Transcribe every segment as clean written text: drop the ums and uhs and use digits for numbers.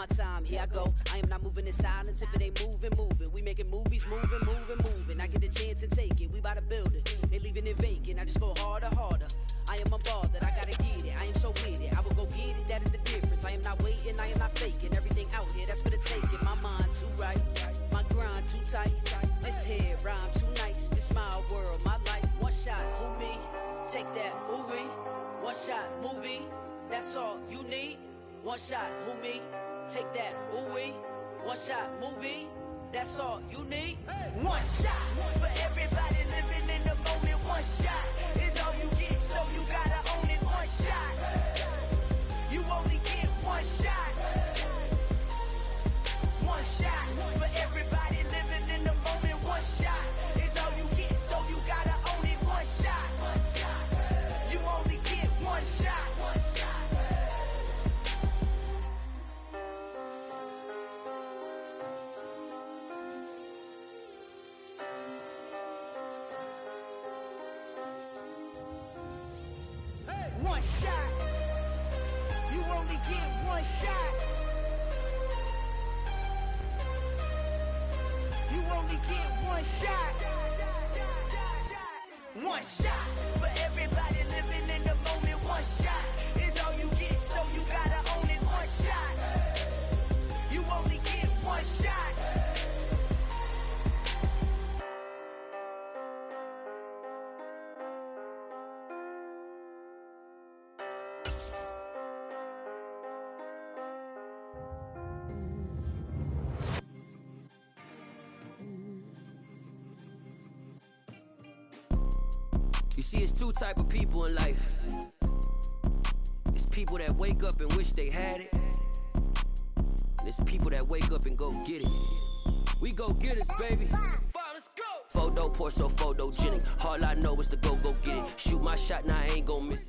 my time, here I go. I am not moving in silence. If it ain't moving, move it. We making movies, moving. I get the chance and take it. We bout to build it. They leaving it vacant. I just go harder. I am a ball that I gotta get it. I am so with it. I will go get it. That is the difference. I am not waiting. I am not faking. Everything out here, that's for the taking. My mind too right. My grind too tight. This head rhyme too nice. This my world, my life. One shot, who me? Take that, ooh-wee. One shot, movie. That's all you need. One shot, who me? Take that, ooh-wee. One shot, movie. That's all you need. One shot for everybody living in the moment. One shot is all you get, so you gotta own it. One shot. You only get one shot. One shot for everybody living in the moment. One shot is all you get, so you gotta own it. One shot. You only get one shot. One shot. You only get one shot. You only get one shot. One shot for everybody living in the moment. One shot is all you get, so you gotta own it. One shot. You only get one shot. You see, it's two type of people in life. It's people that wake up and wish they had it. And it's people that wake up and go get it. We go get it, baby. Let's go. Photo poor, so photogenic. All I know is to go get it. Shoot my shot, now I ain't gon' miss it.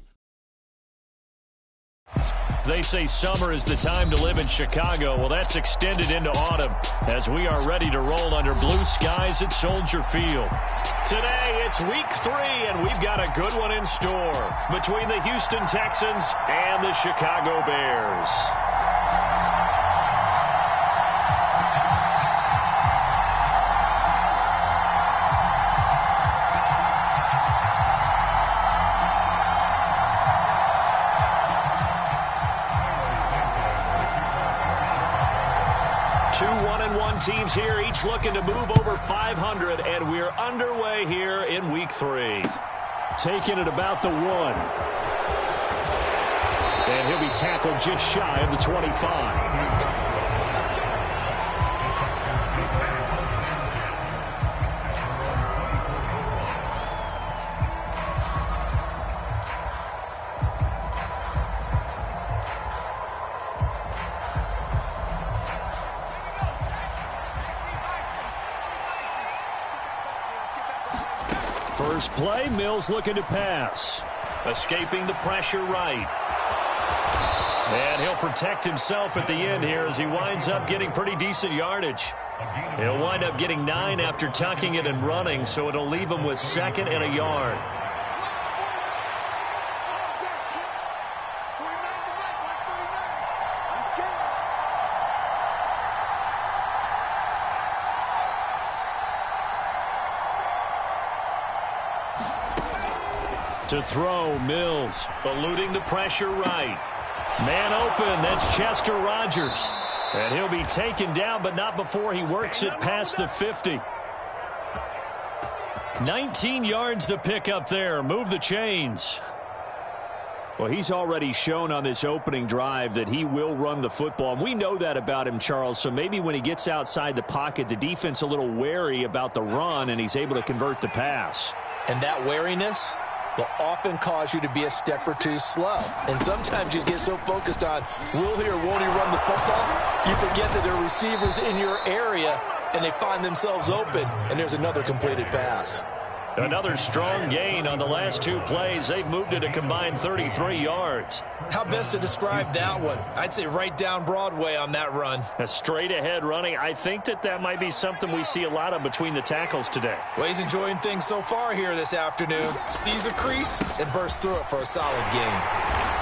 They say summer is the time to live in Chicago. Well, that's extended into autumn as we are ready to roll under blue skies at Soldier Field. Today, it's week 3, and we've got a good one in store between the Houston Texans and the Chicago Bears. Two 1-1 teams here, each looking to move over 500, and we're underway here in week 3. Taking it about the 1. And he'll be tackled just shy of the 25. First play, Mills looking to pass. Escaping the pressure right. And he'll protect himself at the end here as he winds up getting pretty decent yardage. He'll wind up getting 9 after tucking it and running, so it'll leave him with 2nd and a yard. To throw, Mills, eluding the pressure right. Man open, that's Chester Rogers. And he'll be taken down, but not before he works it past the 50. 19 yards to pick up there. Move the chains. Well, he's already shown on this opening drive that he will run the football. And we know that about him, Charles. So maybe when he gets outside the pocket, the defense a little wary about the run, and he's able to convert the pass. And that wariness will often cause you to be a step or two slow. And sometimes you get so focused on will he or won't he run the football, you forget that there are receivers in your area and they find themselves open, and there's another completed pass. Another strong gain on the last 2 plays. They've moved it a combined 33 yards. How best to describe that one? I'd say right down Broadway on that run. A straight ahead running. I think that might be something we see a lot of between the tackles today. Well, he's enjoying things so far here this afternoon. Sees a crease and bursts through it for a solid gain.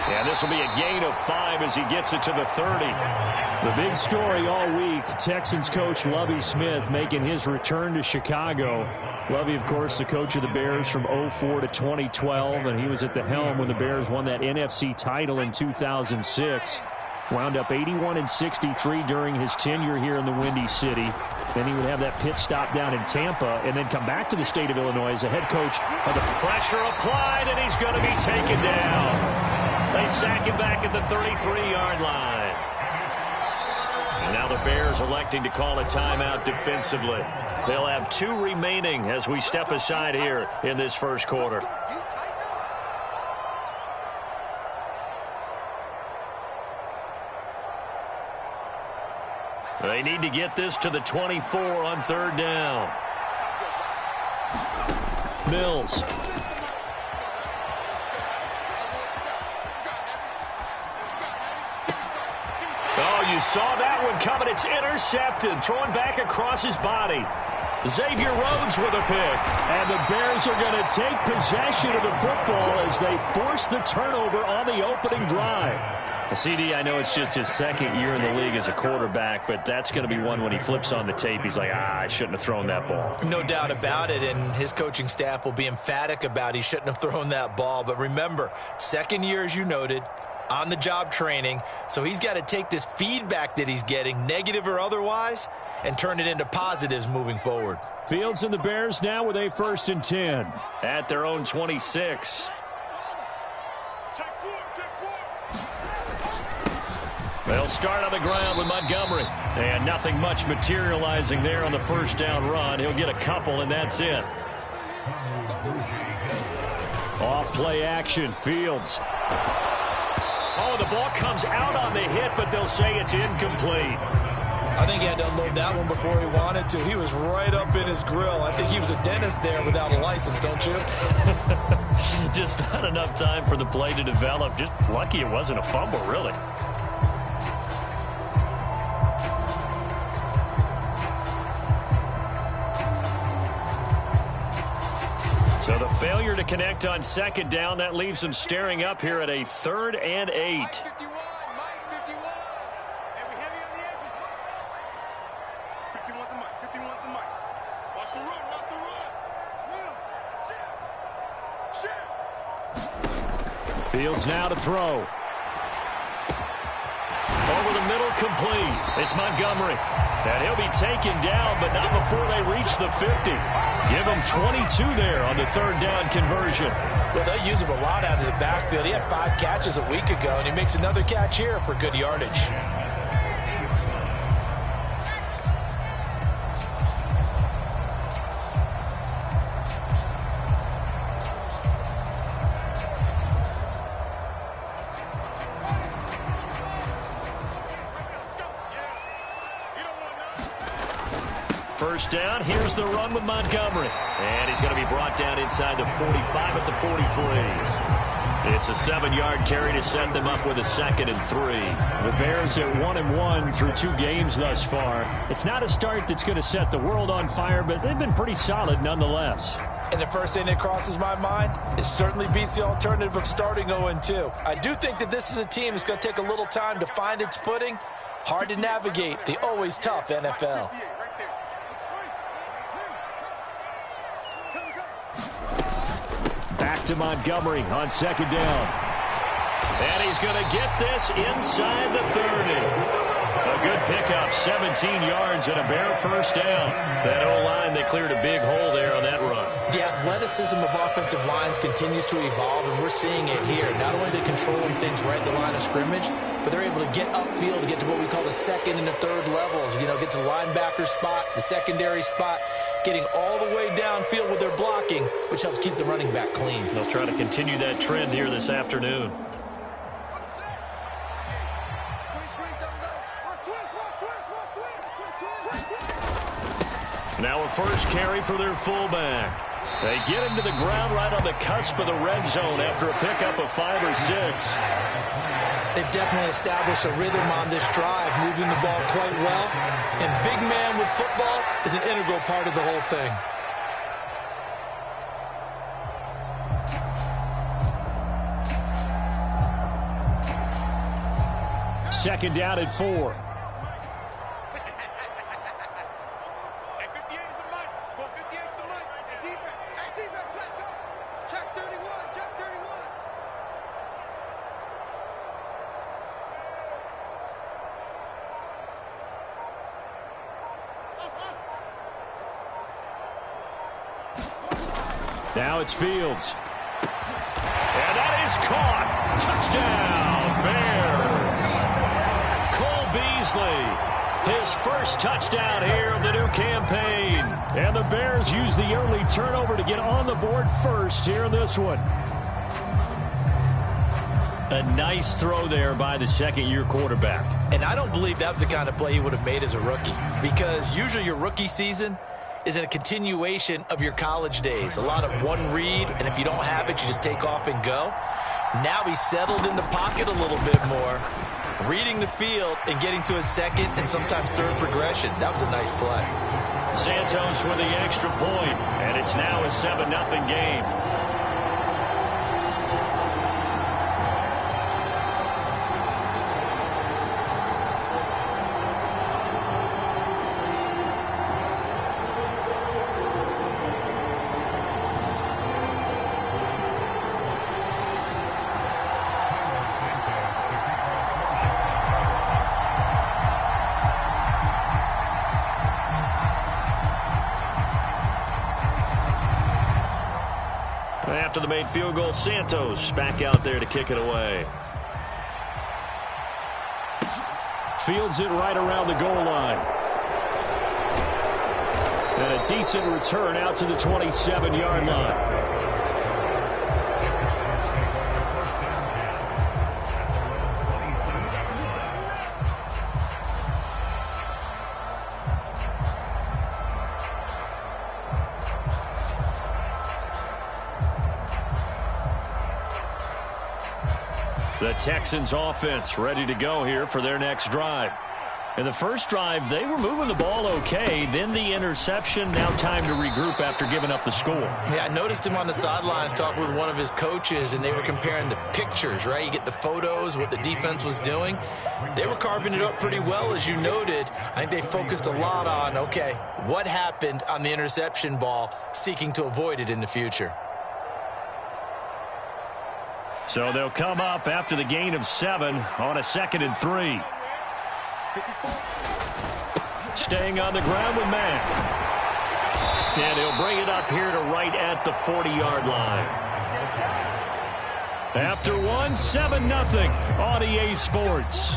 And this will be a gain of 5 as he gets it to the 30. The big story all week, Texans coach Lovie Smith making his return to Chicago. Lovie, of course, the coach of the Bears from 2004 to 2012, and he was at the helm when the Bears won that NFC title in 2006. Wound up 81-63 during his tenure here in the Windy City. Then he would have that pit stop down in Tampa and then come back to the state of Illinois as the head coach of the... Pressure applied, and he's going to be taken down. They sack him back at the 33-yard line. And now the Bears electing to call a timeout defensively. They'll have 2 remaining as we step aside here in this first quarter. They need to get this to the 24 on 3rd down. Mills. Oh, you saw that one coming. It's intercepted. Throwing back across his body. Xavier Rhodes with a pick. And the Bears are going to take possession of the football as they force the turnover on the opening drive. CD, I know it's just his 2nd year in the league as a quarterback, but that's going to be one when he flips on the tape. He's like, I shouldn't have thrown that ball. No doubt about it, and his coaching staff will be emphatic about he shouldn't have thrown that ball. But remember, 2nd year, as you noted, on-the-job training, so he's got to take this feedback that he's getting, negative or otherwise, and turn it into positives moving forward. Fields and the Bears now with a 1st and 10. At their own 26. They'll start on the ground with Montgomery. And nothing much materializing there on the 1st down run. He'll get a couple, and that's it. Off play action, Fields. Oh, the ball comes out on the hit, but they'll say it's incomplete. I think he had to unload that one before he wanted to. He was right up in his grill. I think he was a dentist there without a license, don't you? Just not enough time for the play to develop. Just lucky it wasn't a fumble, really. So the failure to connect on 2nd down, that leaves them staring up here at a 3rd and 8. Fields now to throw. Over the middle, complete. It's Montgomery. And he'll be taken down, but not before they reach the 50. Give him 22 there on the 3rd down conversion. Well, they use him a lot out of the backfield. He had 5 catches a week ago, and he makes another catch here for good yardage. First down, here's the run with Montgomery. And he's going to be brought down inside the 45 at the 43. It's a 7-yard carry to set them up with a 2nd and 3. The Bears at 1-1 through 2 games thus far. It's not a start that's going to set the world on fire, but they've been pretty solid nonetheless. And the first thing that crosses my mind, it certainly beats the alternative of starting 0-2. I do think that this is a team that's going to take a little time to find its footing. Hard to navigate the always tough NFL. Back to Montgomery on 2nd down. And he's going to get this inside the 30. A good pickup, 17 yards and a bare first down. That O-line, they cleared a big hole there on that run. The athleticism of offensive lines continues to evolve, and we're seeing it here. Not only are they controlling things right at the line of scrimmage, but they're able to get upfield to get to what we call the 2nd and the 3rd levels. You know, get to the linebacker spot, the secondary spot, getting all the way downfield with their blocking, which helps keep the running back clean. They'll try to continue that trend here this afternoon. Now a first carry for their fullback. They get him to the ground right on the cusp of the red zone after a pickup of 5 or 6. They've definitely established a rhythm on this drive, moving the ball quite well. And big man with football is an integral part of the whole thing. second down and 4. Now it's Fields. And that is caught. Touchdown, Bears. Cole Beasley, his first touchdown here of the new campaign. And the Bears use the early turnover to get on the board first here in this one. A nice throw there by the second-year quarterback. And I don't believe that was the kind of play he would have made as a rookie, because usually your rookie season is a continuation of your college days. A lot of one read, and if you don't have it, you just take off and go. Now he's settled in the pocket a little bit more, reading the field and getting to his second and sometimes third progression. That was a nice play. Santos with the extra point, and it's now a 7-0 game. After the made field goal, Santos back out there to kick it away. Fields it right around the goal line. And a decent return out to the 27-yard line. The Texans offense ready to go here for their next drive. In the first drive, they were moving the ball okay. Then the interception. Now time to regroup after giving up the score. Yeah, I noticed him on the sidelines talking with one of his coaches, and they were comparing the pictures, right? You get the photos, what the defense was doing. They were carving it up pretty well, as you noted. I think they focused a lot on, okay, what happened on the interception ball, seeking to avoid it in the future. So they'll come up after the gain of 7 on a 2nd and 3. Staying on the ground with Mack. And he'll bring it up here to right at the 40-yard line. After 1, 7-0 on EA Sports.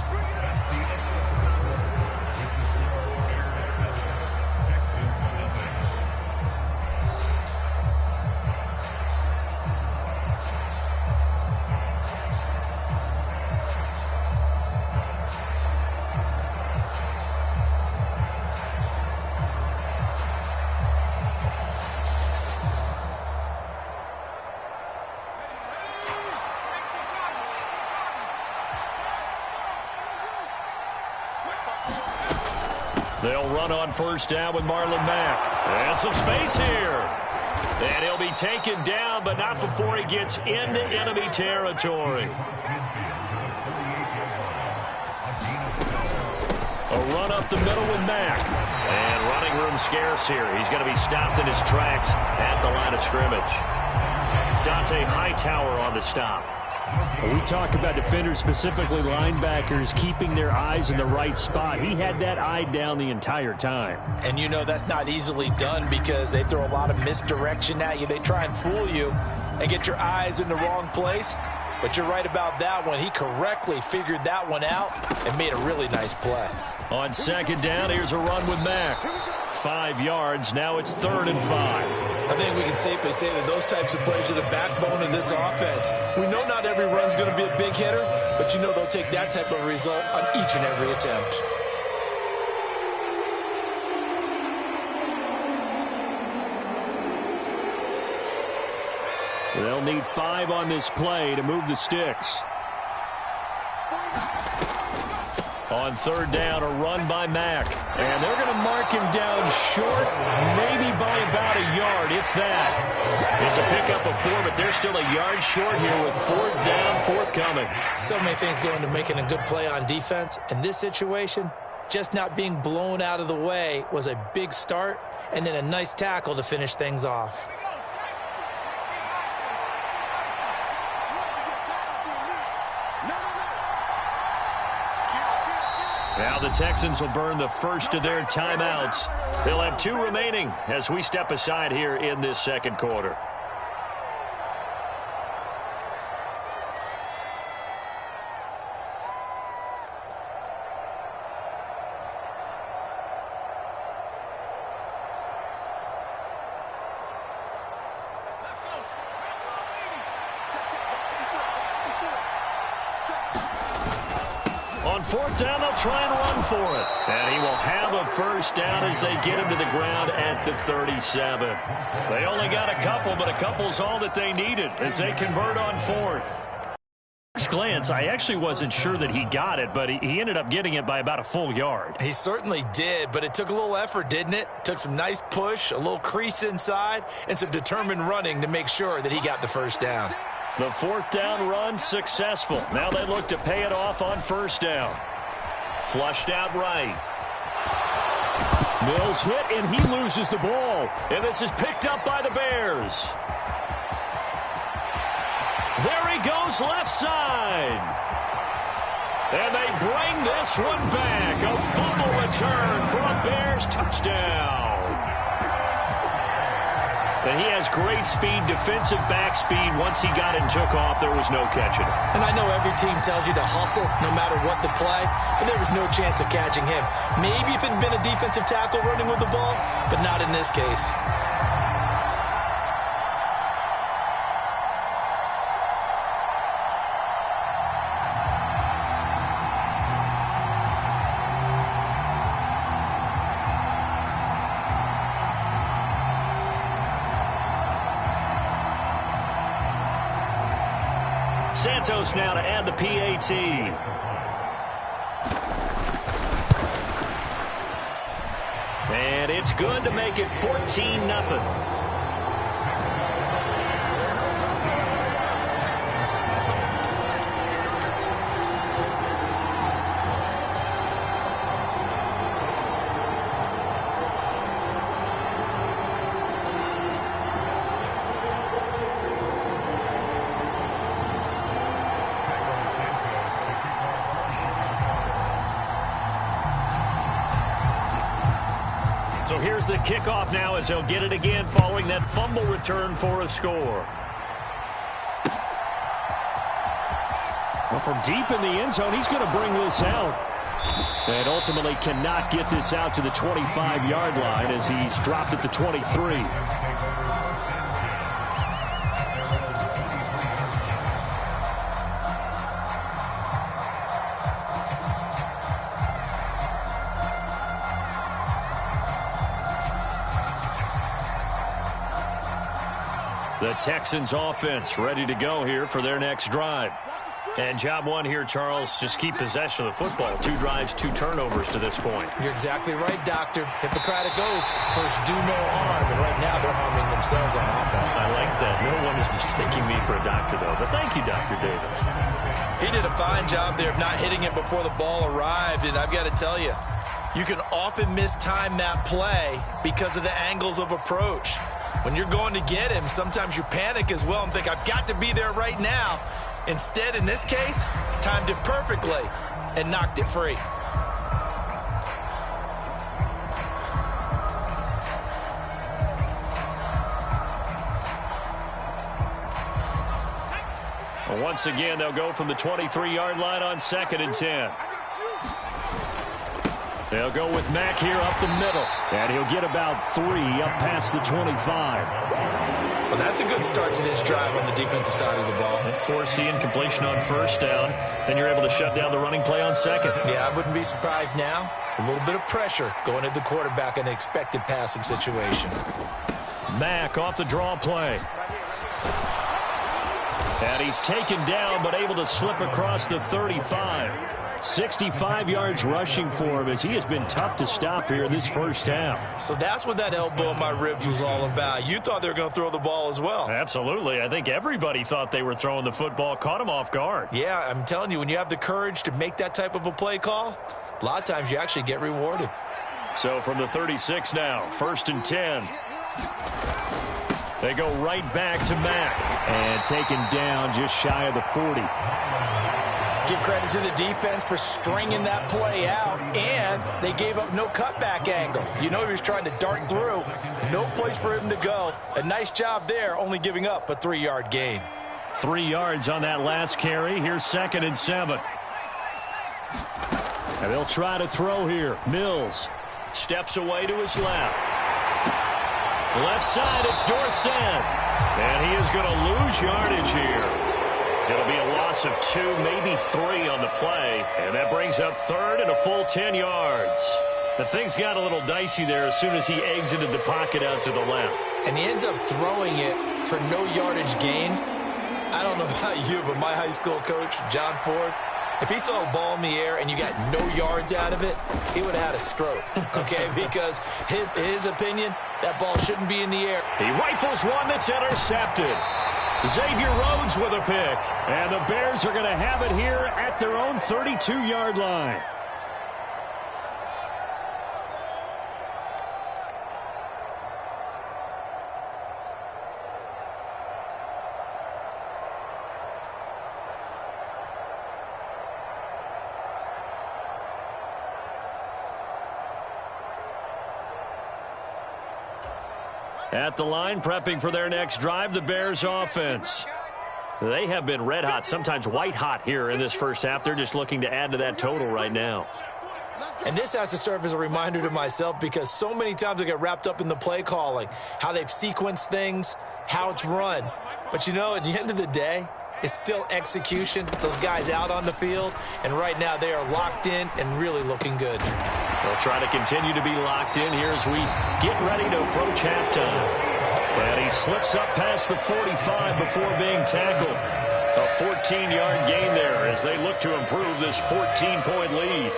They'll run on first down with Marlon Mack. And some space here. And he'll be taken down, but not before he gets into enemy territory. A run up the middle with Mack. And running room scarce here. He's going to be stopped in his tracks at the line of scrimmage. Dante Hightower on the stop. We talk about defenders, specifically linebackers, keeping their eyes in the right spot. He had that eye down the entire time. And you know that's not easily done because they throw a lot of misdirection at you. They try and fool you and get your eyes in the wrong place. But you're right about that one. He correctly figured that one out and made a really nice play. On second down, here's a run with Mack. 5 yards. Now it's 3rd and 5. I think we can safely say that those types of plays are the backbone of this offense. We know not every run's going to be a big hitter, but you know they'll take that type of result on each and every attempt. They'll need 5 on this play to move the sticks. On 3rd down, a run by Mack. And they're going to mark him down short, maybe by about a yard, if that. It's a pickup of 4, but they're still a yard short here with 4th down, 4th coming. So many things go into making a good play on defense. In this situation, just not being blown out of the way was a big start, and then a nice tackle to finish things off. Now the Texans will burn the first of their timeouts. They'll have 2 remaining as we step aside here in this second quarter. On 4th down, they'll try and run for it. And he will have a first down as they get him to the ground at the 37. They only got a couple, but a couple's all that they needed as they convert on 4th. First glance, I actually wasn't sure that he got it, but he ended up getting it by about a full yard. He certainly did, but it took a little effort, didn't it? Took some nice push, a little crease inside, and some determined running to make sure that he got the first down. The 4th down run successful. Now they look to pay it off on 1st down. Flushed out right. Mills hit, and he loses the ball. And this is picked up by the Bears. There he goes left side. And they bring this one back. A fumble return for a Bears touchdown. And he has great speed, defensive back speed. Once he got it and took off, there was no catching it. And I know every team tells you to hustle no matter what the play, but there was no chance of catching him. Maybe if it had been a defensive tackle running with the ball, but not in this case. Santos now to add the PAT. And it's good to make it 14-0. So here's the kickoff now as they'll get it again following that fumble return for a score. Well, from deep in the end zone, he's going to bring this out. And ultimately cannot get this out to the 25-yard line as he's dropped at the 23. The Texans offense ready to go here for their next drive. And job one here, Charles, just keep possession of the football. 2 drives, 2 turnovers to this point. You're exactly right, Doctor. Hippocratic oath. First, do no harm. And right now, they're harming themselves on offense. I like that. No one is mistaking me for a doctor, though. But thank you, Dr. Davis. He did a fine job there of not hitting it before the ball arrived. And I've got to tell you, you can often mistime that play because of the angles of approach. When you're going to get him, sometimes you panic as well and think, I've got to be there right now. Instead, in this case, timed it perfectly and knocked it free. Well, once again, they'll go from the 23-yard line on 2nd and 10. They'll go with Mack here up the middle. And he'll get about 3 up past the 25. Well, that's a good start to this drive on the defensive side of the ball. Foreseeing completion on 1st down. Then you're able to shut down the running play on 2nd. Yeah, I wouldn't be surprised now. A little bit of pressure going at the quarterback in an expected passing situation. Mack off the draw play. And he's taken down but able to slip across the 35. 65 yards rushing for him, as he has been tough to stop here in this first half. So that's what that elbow in my ribs was all about. You thought they were going to throw the ball as well. Absolutely. I think everybody thought they were throwing the football, caught him off guard. Yeah, I'm telling you, when you have the courage to make that type of a play call, a lot of times you actually get rewarded. So from the 36 now, 1st and 10. They go right back to Mack. And taken down just shy of the 40. Give credit to the defense for stringing that play out, and they gave up no cutback angle. You know he was trying to dart through. No place for him to go. A nice job there, only giving up a 3-yard gain. 3 yards on that last carry. Here's 2nd and 7. And they'll try to throw here. Mills steps away to his left. Left side, it's Dorsett. And he is going to lose yardage here. It'll be a loss of 2, maybe 3 on the play. And that brings up 3rd and a full 10 yards. The things got a little dicey there as soon as he exited the pocket out to the left. And he ends up throwing it for no yardage gained. I don't know about you, but my high school coach, John Ford, if he saw a ball in the air and you got no yards out of it, he would have had a stroke, okay? Because his opinion, that ball shouldn't be in the air. He rifles one that's intercepted. Xavier Rhodes with a pick. And the Bears are going to have it here at their own 32-yard line. At the line, prepping for their next drive, the Bears offense. They have been red hot, sometimes white hot here in this first half. They're just looking to add to that total right now. And this has to serve as a reminder to myself, because so many times I get wrapped up in the play calling, how they've sequenced things, how it's run. But, you know, at the end of the day, it's still execution. Those guys out on the field, and right now they are locked in and really looking good. They'll try to continue to be locked in here as we get ready to approach halftime. And he slips up past the 45 before being tackled. A 14-yard gain there as they look to improve this 14-point lead.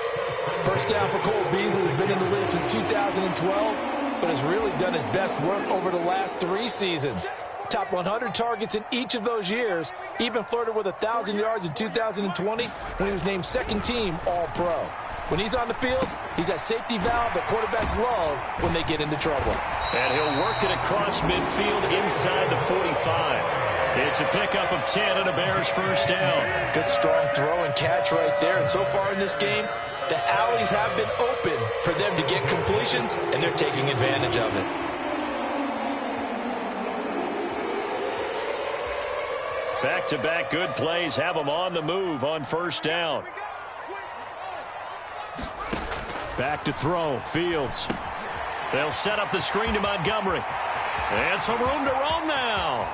First down for Cole Beasley, who's been in the league since 2012, but has really done his best work over the last 3 seasons. Top 100 targets in each of those years, even flirted with 1,000 yards in 2020 when he was named second team All-Pro. When he's on the field, he's that safety valve that quarterbacks love when they get into trouble. And he'll work it across midfield inside the 45. It's a pickup of 10 and a Bears first down. Good strong throw and catch right there. And so far in this game, the alleys have been open for them to get completions, and they're taking advantage of it. Back-to-back good plays have them on the move on first down. Back to throw, Fields. They'll set up the screen to Montgomery. And some room to roam now.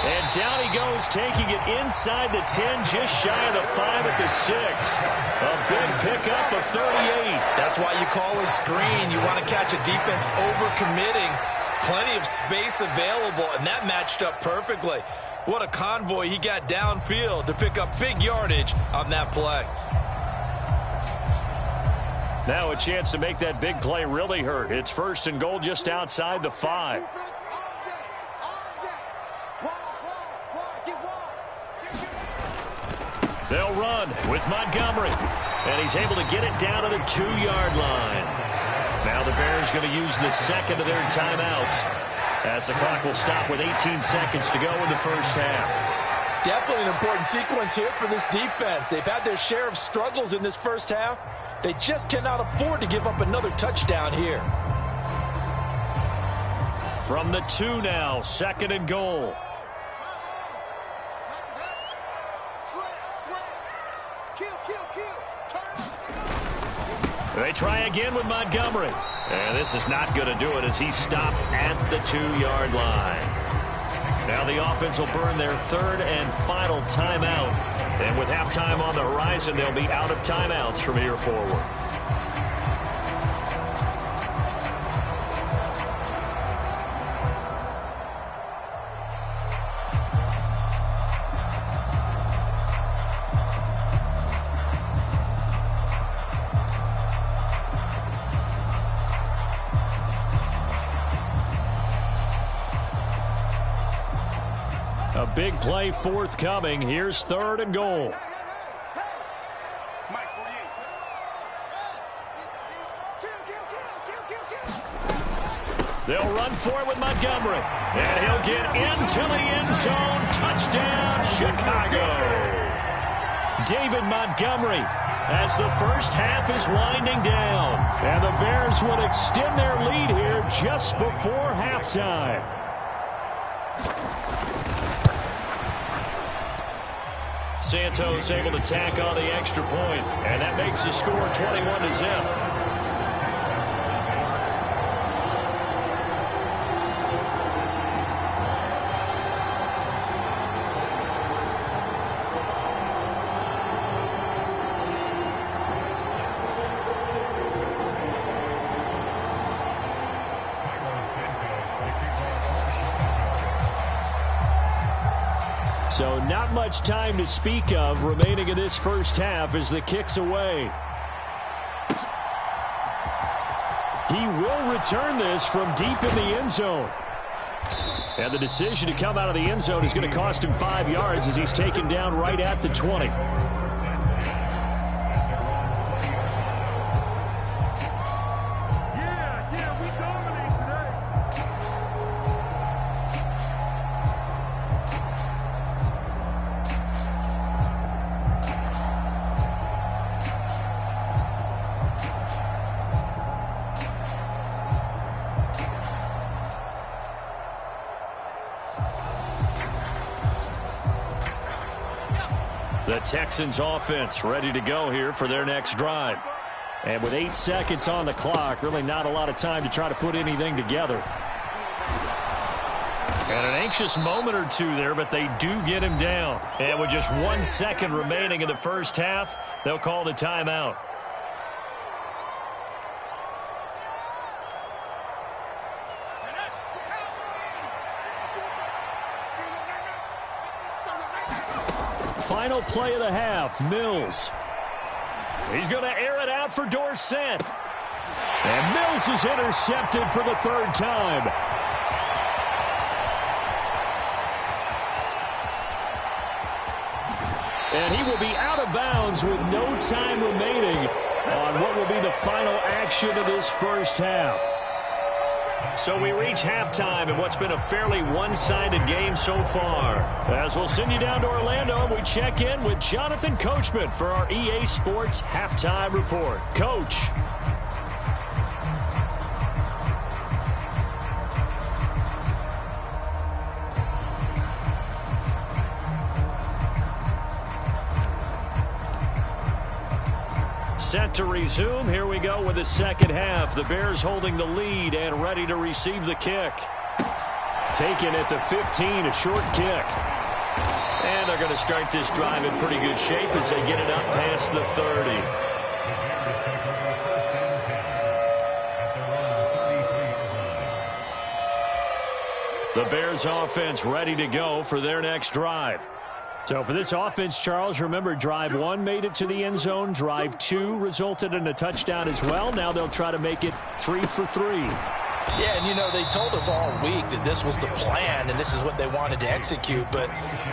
And down he goes, taking it inside the 10, just shy of the 5 at the 6. A big pickup of 38. That's why you call a screen. You want to catch a defense over-committing. Plenty of space available, and that matched up perfectly. What a convoy he got downfield to pick up big yardage on that play. Now a chance to make that big play really hurt. It's 1st and goal just outside the 5. They'll run with Montgomery. And he's able to get it down to the 2-yard line. Now the Bears going to use the second of their timeouts, as the clock will stop with 18 seconds to go in the first half. Definitely an important sequence here for this defense. They've had their share of struggles in this first half. They just cannot afford to give up another touchdown here. From the 2 now, 2nd and goal. They try again with Montgomery. And this is not going to do it as he's stopped at the 2-yard line. Now the offense will burn their 3rd and final timeout. And with halftime on the horizon, they'll be out of timeouts from here forward. A big play forthcoming. Here's 3rd and goal. They'll run for it with Montgomery. And he'll get into the end zone. Touchdown, Chicago. David Montgomery as the first half is winding down. And the Bears would extend their lead here just before halftime. Santos able to tack on the extra point. And that makes the score 21-0. So not much time to speak of remaining in this first half as the kick's away. He will return this from deep in the end zone. And the decision to come out of the end zone is going to cost him 5 yards as he's taken down right at the 20. The Texans offense ready to go here for their next drive. And with 8 seconds on the clock, really not a lot of time to try to put anything together. And an anxious moment or two there, but they do get him down. And with just 1 second remaining in the first half, they'll call the timeout. Final play of the half, Mills. He's going to air it out for Dorsett. And Mills is intercepted for the 3rd time. And he will be out of bounds with no time remaining on what will be the final action of this first half. So we reach halftime in what's been a fairly one-sided game so far. As we'll send you down to Orlando, we check in with Jonathan Coachman for our EA Sports Halftime Report. Coach. Set to resume. Here we go with the second half. The Bears holding the lead and ready to receive the kick. Taken at the 15, a short kick. And they're going to start this drive in pretty good shape as they get it up past the 30. The Bears offense ready to go for their next drive. So for this offense, Charles, remember, drive 1 made it to the end zone. Drive 2 resulted in a touchdown as well. Now they'll try to make it 3 for 3. Yeah, and you know, they told us all week that this was the plan and this is what they wanted to execute, but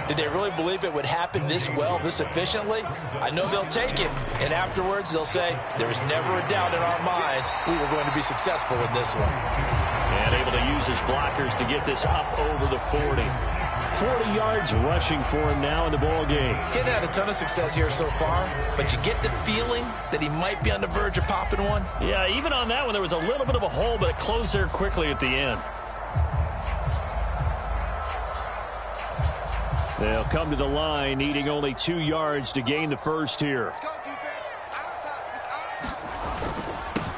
did they really believe it would happen this well, this efficiently? I know they'll take it, and afterwards they'll say, there was never a doubt in our minds we were going to be successful in this one. And able to use his blockers to get this up over the 40. 40 yards rushing for him now in the ball game. Getting had a ton of success here so far, but you get the feeling that he might be on the verge of popping one. Yeah, even on that one, there was a little bit of a hole, but it closed there quickly at the end. They'll come to the line, needing only 2 yards to gain the first here.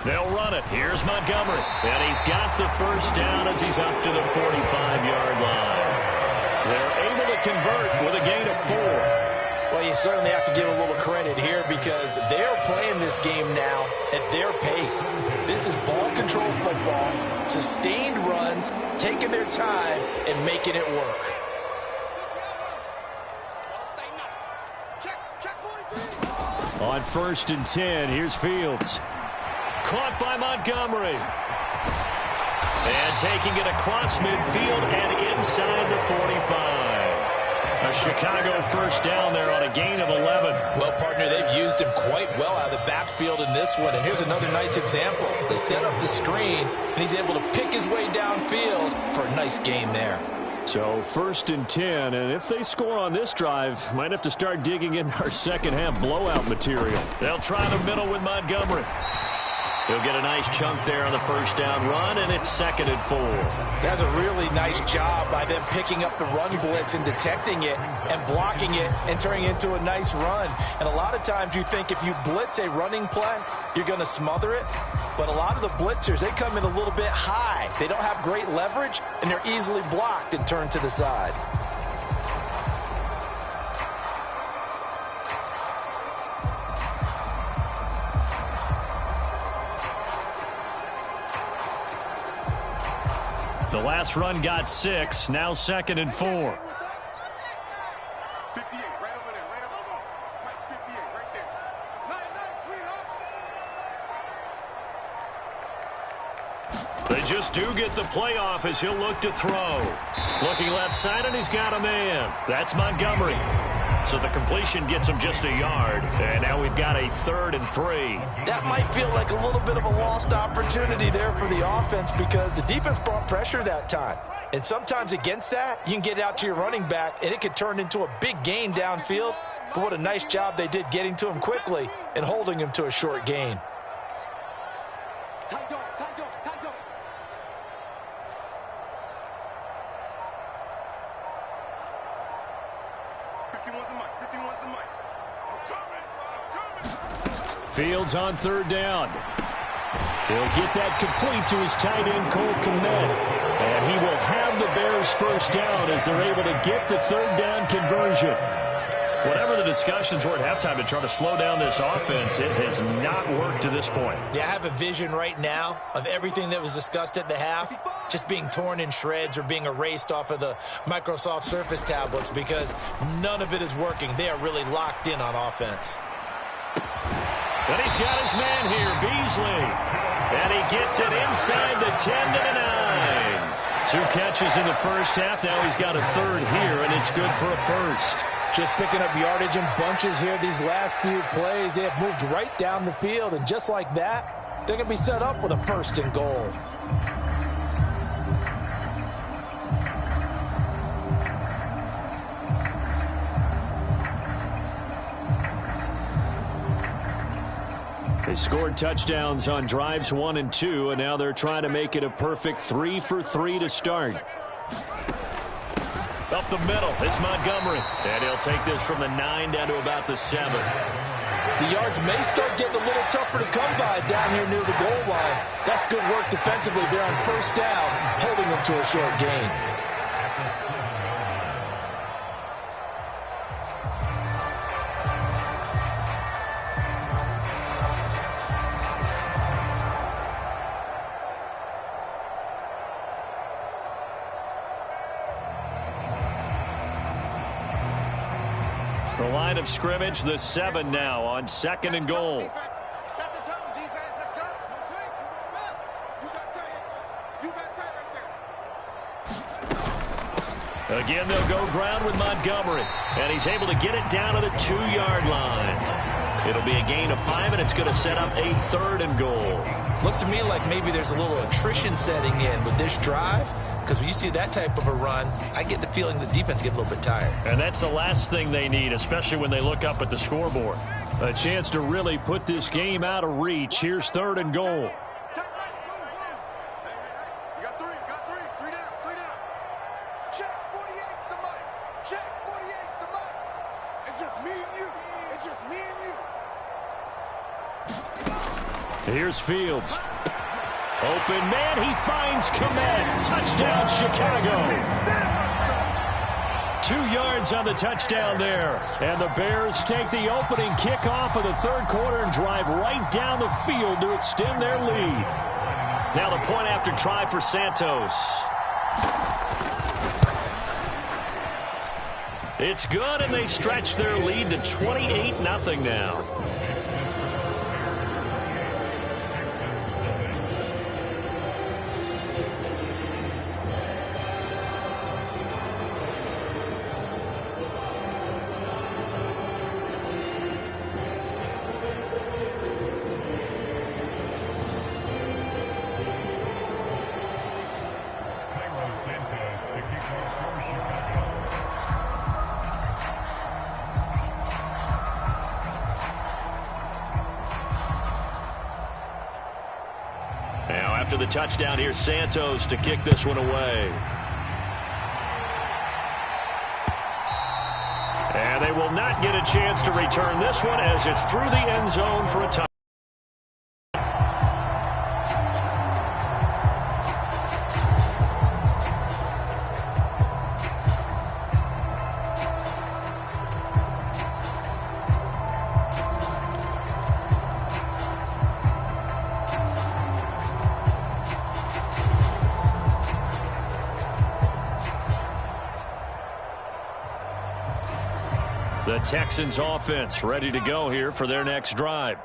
They'll run it. Here's Montgomery. And he's got the first down as he's up to the 45-yard line. They're able to convert with a gain of 4. Well, you certainly have to give a little credit here because they're playing this game now at their pace. This is ball control football, sustained runs, taking their time and making it work. On 1st and 10, here's Fields. Caught by Montgomery. And taking it across midfield and inside the 45. A Chicago first down there on a gain of 11. Well, partner, they've used him quite well out of the backfield in this one. And here's another nice example. They set up the screen, and he's able to pick his way downfield for a nice gain there. So 1st and 10, and if they score on this drive, might have to start digging in our second half blowout material. They'll try the middle with Montgomery. He'll get a nice chunk there on the first down run, and it's 2nd and 4. That's a really nice job by them picking up the run blitz and detecting it and blocking it and turning it into a nice run. And a lot of times you think if you blitz a running play, you're going to smother it. But a lot of the blitzers, they come in a little bit high. They don't have great leverage, and they're easily blocked and turned to the side. The last run got 6, now 2nd and 4. 58, right over there, right over. Right, 58, right there. Nice, sweetheart. They just do get the playoff as he'll look to throw. Looking left side, and he's got a man. That's Montgomery. So the completion gets him just a yard. And now we've got a 3rd and 3. That might feel like a little bit of a lost opportunity there for the offense because the defense brought pressure that time. And sometimes against that, you can get it out to your running back, and it could turn into a big gain downfield. But what a nice job they did getting to him quickly and holding him to a short gain. Tight dog. 51's the mic, 51's the mic. I'm coming. Fields on 3rd down. He'll get that complete to his tight end, Cole Kmet. And he will have the Bears first down as they're able to get the 3rd down conversion. Whatever the discussions were at halftime to try to slow down this offense, it has not worked to this point. Yeah, I have a vision right now of everything that was discussed at the half just being torn in shreds or being erased off of the Microsoft Surface tablets because none of it is working. They are really locked in on offense. And he's got his man here, Beasley. And he gets it inside the 10 to the 9. 2 catches in the first half. Now he's got a 3rd here, and it's good for a 1st. Just picking up yardage in bunches here these last few plays. They have moved right down the field, and just like that, they're going to be set up with a 1st and goal. They scored touchdowns on drives 1 and 2, and now they're trying to make it a perfect 3 for 3 to start. Up the middle, it's Montgomery. And he'll take this from the 9 down to about the 7. The yards may start getting a little tougher to come by down here near the goal line. That's good work defensively there on 1st down, holding them to a short gain. The line of scrimmage, the 7 now on 2nd and goal. Set the tone, defense. Let's go. You got tight right there. Again, they'll go ground with Montgomery. And he's able to get it down to the 2-yard line. It'll be a gain of 5, and it's going to set up a 3rd and goal. Looks to me like maybe there's a little attrition setting in with this drive. Because when you see that type of a run, I get the feeling the defense gets a little bit tired. And that's the last thing they need, especially when they look up at the scoreboard. A chance to really put this game out of reach. Here's 3rd and goal. You got 3 down. Check 48's the mic. Check 48's the mic. It's just me and you. It's just me and you. Here's Fields. Open man, he finds Kmet. Touchdown, Chicago. 2 yards on the touchdown there. And the Bears take the opening kickoff of the 3rd quarter and drive right down the field to extend their lead. Now the point after try for Santos. It's good, and they stretch their lead to 28-0 now. after the touchdown. Here's Santos to kick this one away. And they will not get a chance to return this one as it's through the end zone for a touchdown. The Texans offense ready to go here for their next drive.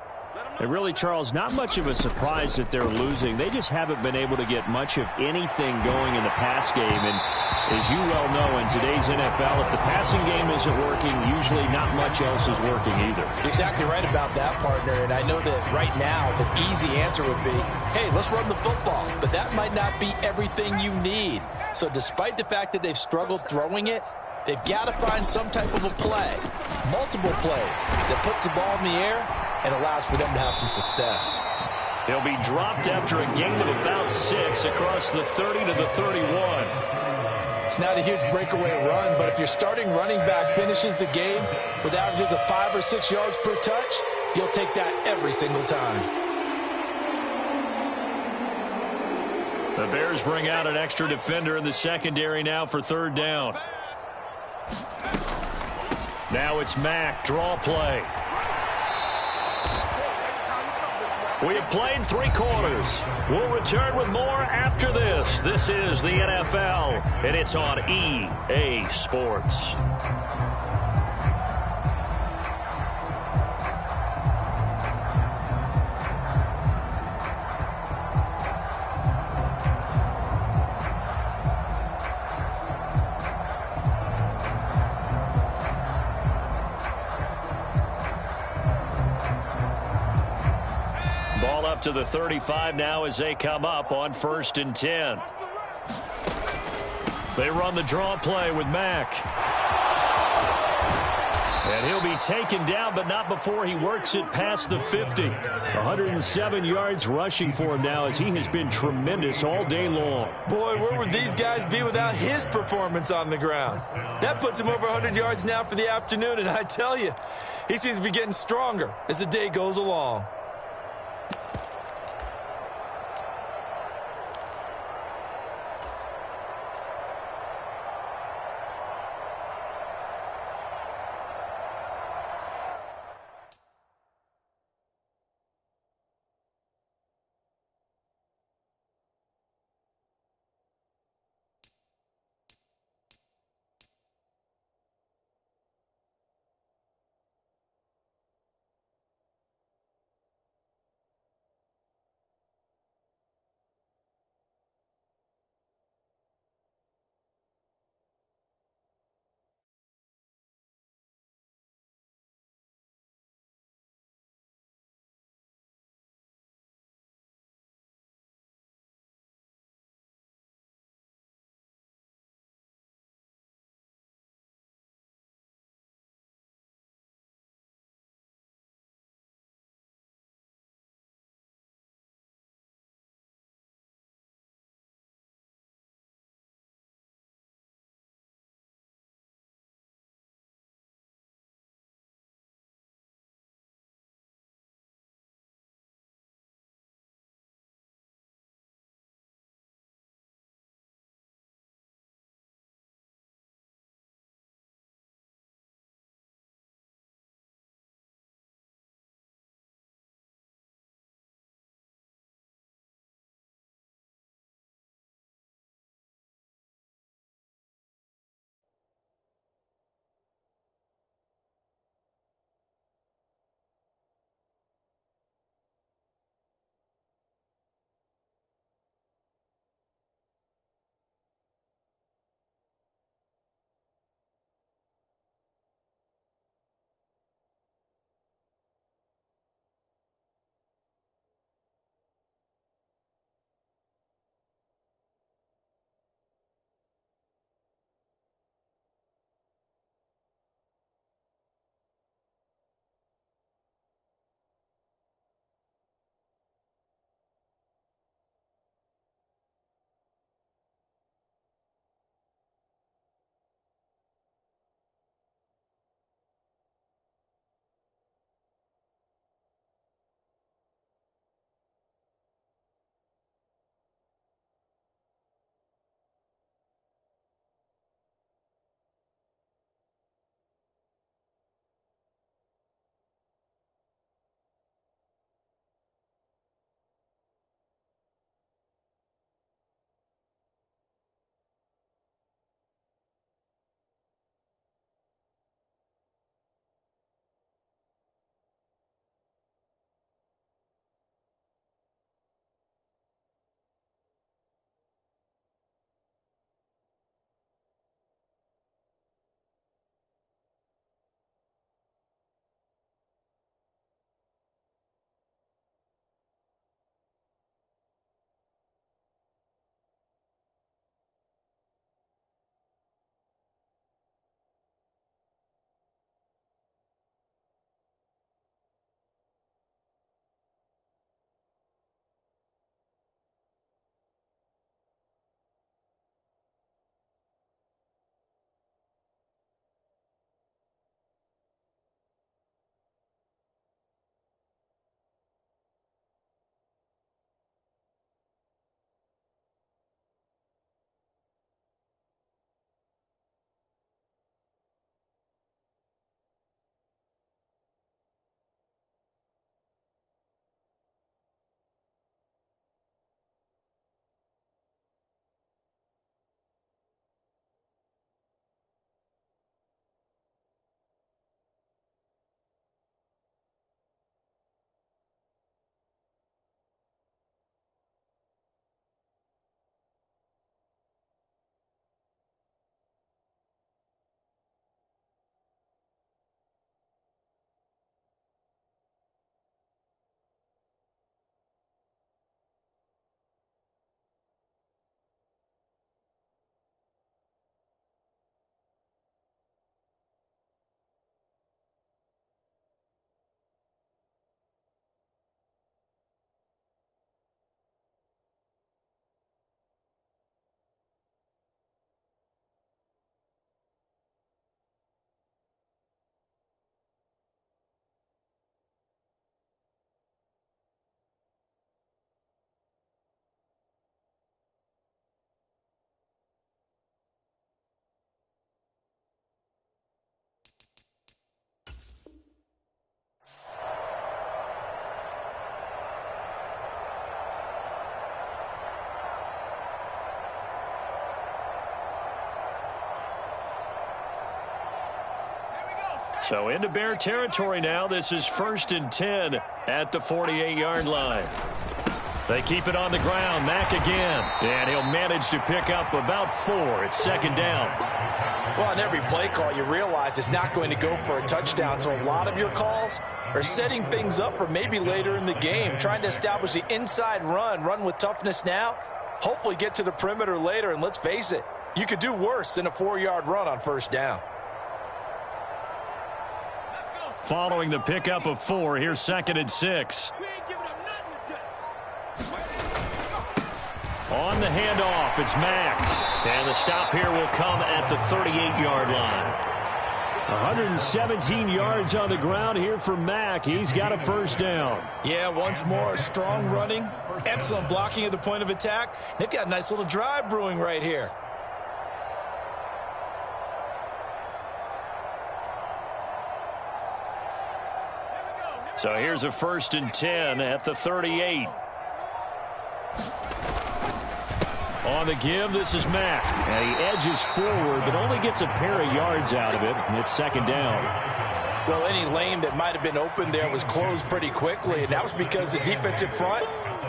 And really, Charles, not much of a surprise that they're losing. They just haven't been able to get much of anything going in the pass game. And as you well know, in today's NFL, if the passing game isn't working, usually not much else is working either. You're exactly right about that, partner. And I know that right now the easy answer would be, hey, let's run the football. But that might not be everything you need. So despite the fact that they've struggled throwing it, they've got to find some type of a play, multiple plays, that puts the ball in the air and allows for them to have some success. He'll be dropped after a gain of about 6 across the 30 to the 31. It's not a huge breakaway run, but if your starting running back finishes the game with averages of 5 or 6 yards per touch, you'll take that every single time. The Bears bring out an extra defender in the secondary now for third down. Now it's Mack, draw play. We have played 3 quarters. We'll return with more after this. This is the NFL, and it's on EA Sports. Ball up to the 35 now as they come up on 1st and 10. They run the draw play with Mack. And he'll be taken down, but not before he works it past the 50. 107 yards rushing for him now as he has been tremendous all day long. Boy, where would these guys be without his performance on the ground? That puts him over 100 yards now for the afternoon, and I tell you, he seems to be getting stronger as the day goes along. So into Bear territory now. This is 1st and 10 at the 48-yard line. They keep it on the ground. Mack again. And he'll manage to pick up about 4. It's 2nd down. Well, on every play call, you realize it's not going to go for a touchdown. So a lot of your calls are setting things up for maybe later in the game, trying to establish the inside run with toughness now, hopefully get to the perimeter later. And let's face it, you could do worse than a 4-yard run on 1st down. Following the pickup of 4, here's 2nd and 6. On the handoff, it's Mack. And the stop here will come at the 38-yard line. 117 yards on the ground here for Mack. He's got a 1st down. Yeah, once more, strong running, excellent blocking at the point of attack. They've got a nice little drive brewing right here. So here's a 1st and 10 at the 38. On the give, this is Mack. And he edges forward, but only gets a pair of yards out of it. And it's 2nd down. Well, any lane that might have been open there was closed pretty quickly, and that was because the defensive front,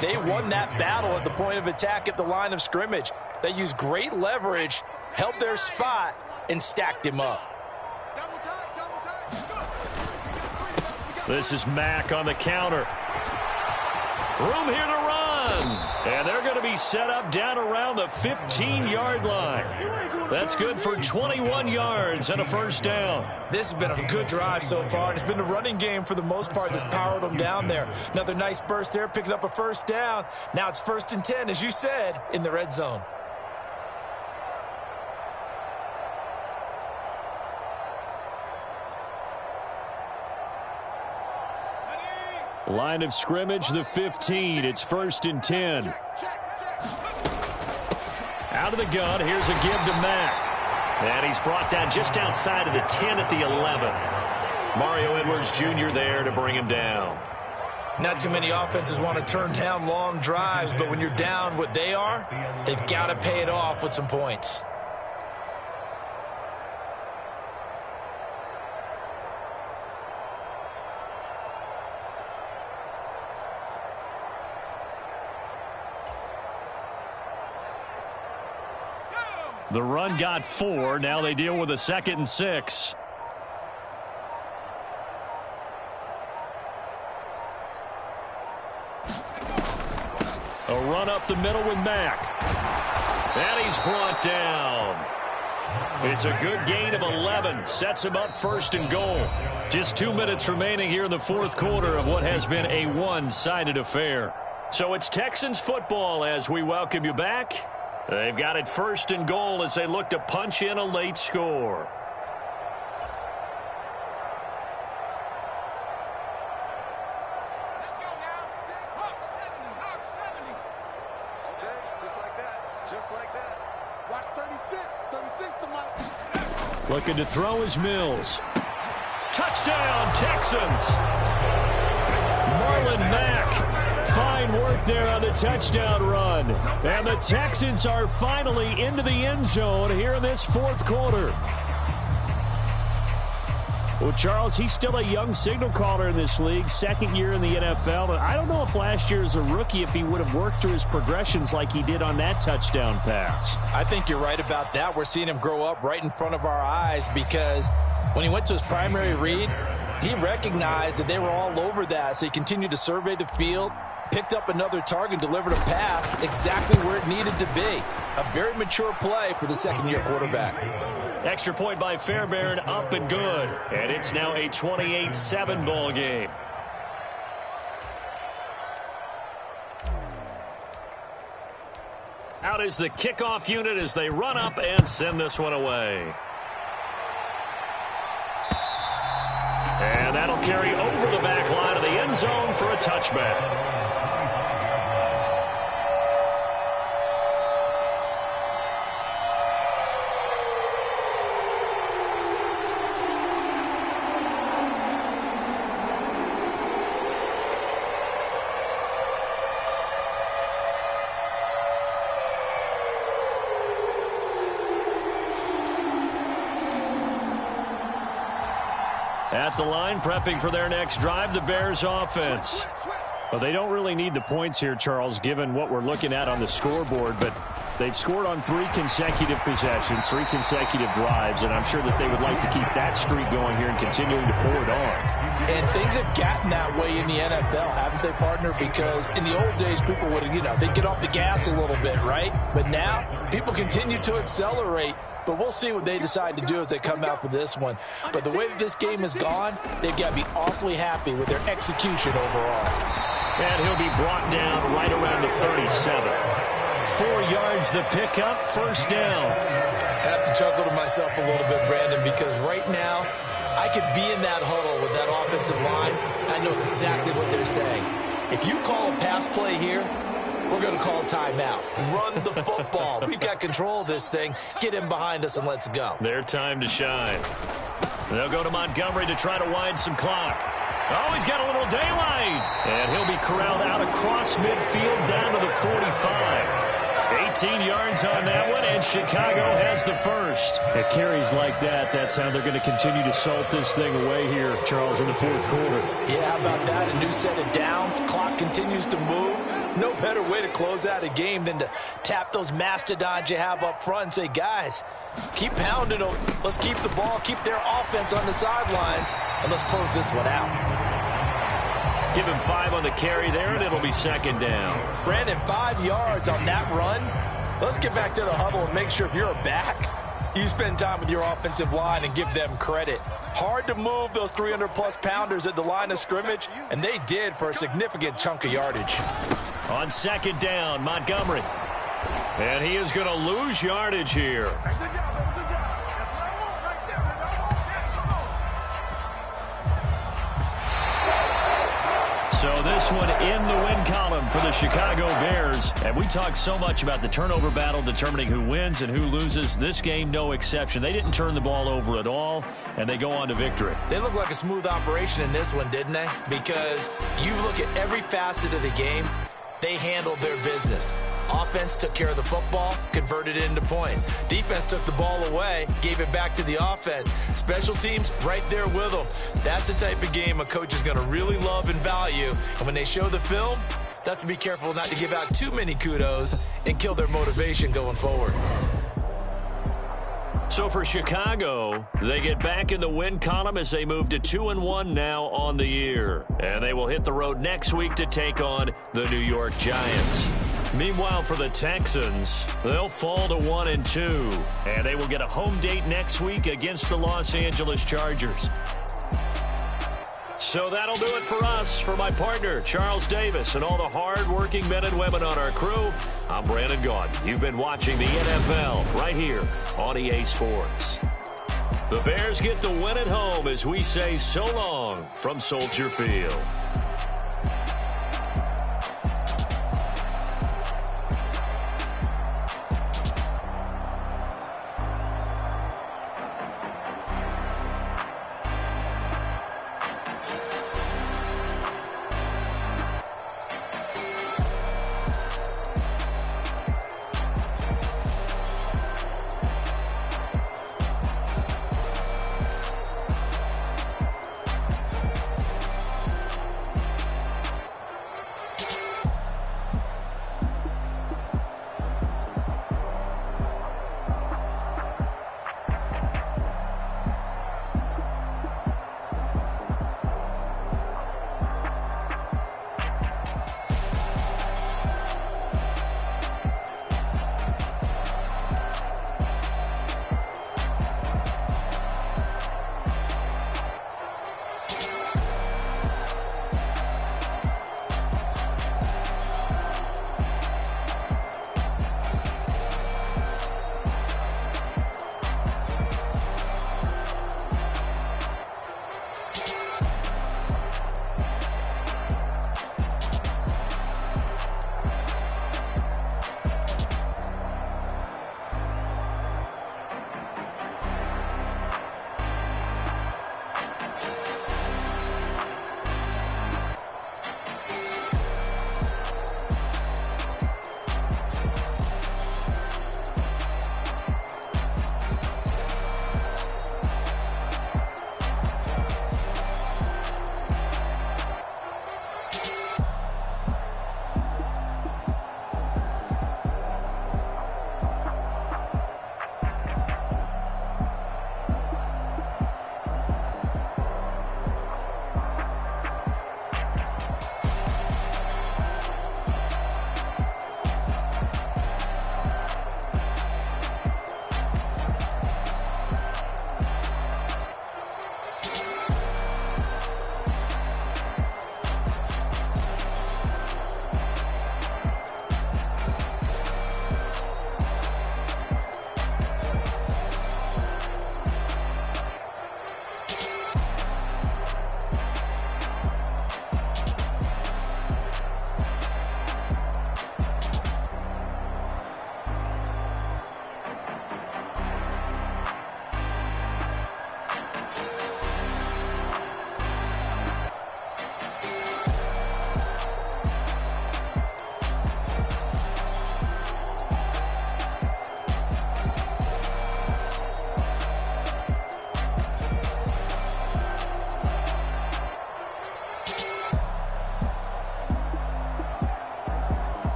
they won that battle at the point of attack at the line of scrimmage. They used great leverage, held their spot, and stacked him up. This is Mack on the counter. Room here to run. And they're going to be set up down around the 15-yard line. That's good for 21 yards and a 1st down. This has been a good drive so far. It's been the running game for the most part that's powered them down there. Another nice burst there, picking up a 1st down. Now it's 1st and 10, as you said, in the red zone. Line of scrimmage, the 15. It's 1st and 10. Out of the gun, here's a give to Mack. And he's brought down just outside of the 10 at the 11. Mario Edwards Jr. there to bring him down. Not too many offenses want to turn down long drives, but when you're down what they are, they've got to pay it off with some points. The run got 4. Now they deal with a 2nd and 6. A run up the middle with Mack. And he's brought down. It's a good gain of 11. Sets him up 1st and goal. Just 2 minutes remaining here in the 4th quarter of what has been a one-sided affair. So it's Texans football as we welcome you back. They've got it 1st and goal as they look to punch in a late score. Let's go now. Hawk 70, Hawk 70. Okay, just like that. Just like that. Watch 36. 36 to Mike. Looking to throw is Mills. Touchdown, Texans! Marlon Mack. Fine work there on the touchdown run. And the Texans are finally into the end zone here in this 4th quarter. Well, Charles, he's still a young signal caller in this league, 2nd year in the NFL. But I don't know if last year as a rookie, if he would have worked through his progressions like he did on that touchdown pass. I think you're right about that. We're seeing him grow up right in front of our eyes because when he went to his primary read, he recognized that they were all over that. So he continued to survey the field, picked up another target, delivered a pass exactly where it needed to be. A very mature play for the 2nd-year quarterback. Extra point by Fairbairn, up and good. And it's now a 28-7 ball game. Out is the kickoff unit as they run up and send this one away. And that'll carry over the back line of the end zone for a touchback. At the line, prepping for their next drive, the Bears offense. Well, they don't really need the points here, Charles, given what we're looking at on the scoreboard, but they've scored on 3 consecutive possessions, 3 consecutive drives, and I'm sure that they would like to keep that streak going here and continuing to pour it on. And things have gotten that way in the NFL, haven't they, partner? Because in the old days, people would, they'd get off the gas a little bit, right? But now, people continue to accelerate. But we'll see what they decide to do as they come out for this one. But the way that this game has gone, they've got to be awfully happy with their execution overall. And he'll be brought down right around the 37. 4 yards the pickup, first down. I have to chuckle to myself a little bit, Brandon, because right now, I could be in that huddle with that offensive line. I know exactly what they're saying. If you call a pass play here, we're going to call a timeout. Run the football. We've got control of this thing. Get in behind us and let's go. Their time to shine. They'll go to Montgomery to try to wind some clock. Oh, he's got a little daylight. And he'll be corralled out across midfield down to the 45. 18 yards on that one, and Chicago has the first. It carries like that. That's how they're going to continue to salt this thing away here, Charles, in the fourth quarter. Yeah, how about that? A new set of downs. Clock continues to move. No better way to close out a game than to tap those mastodons you have up front and say, guys, keep pounding them. Let's keep the ball, keep their offense on the sidelines, and let's close this one out. Give him 5 on the carry there, and it'll be second down. Brandon, 5 yards on that run. Let's get back to the huddle and make sure if you're a back, you spend time with your offensive line and give them credit. Hard to move those 300-plus pounders at the line of scrimmage, and they did for a significant chunk of yardage. On second down, Montgomery. And he is going to lose yardage here. So this one in the win column for the Chicago Bears. And we talked so much about the turnover battle determining who wins and who loses. This game, no exception. They didn't turn the ball over at all, and they go on to victory. They look like a smooth operation in this one, didn't they? Because you look at every facet of the game, they handled their business. Offense took care of the football, converted it into points. Defense took the ball away, gave it back to the offense. Special teams, right there with them. That's the type of game a coach is going to really love and value. And when they show the film, they have to be careful not to give out too many kudos and kill their motivation going forward. So for Chicago, they get back in the win column as they move to 2-1 now on the year. And they will hit the road next week to take on the New York Giants. Meanwhile, for the Texans, they'll fall to 1-2. And they will get a home date next week against the Los Angeles Chargers. So that'll do it for us. For my partner, Charles Davis, and all the hard-working men and women on our crew, I'm Brandon Gaudin. You've been watching the NFL right here on EA Sports. The Bears get the win at home as we say so long from Soldier Field.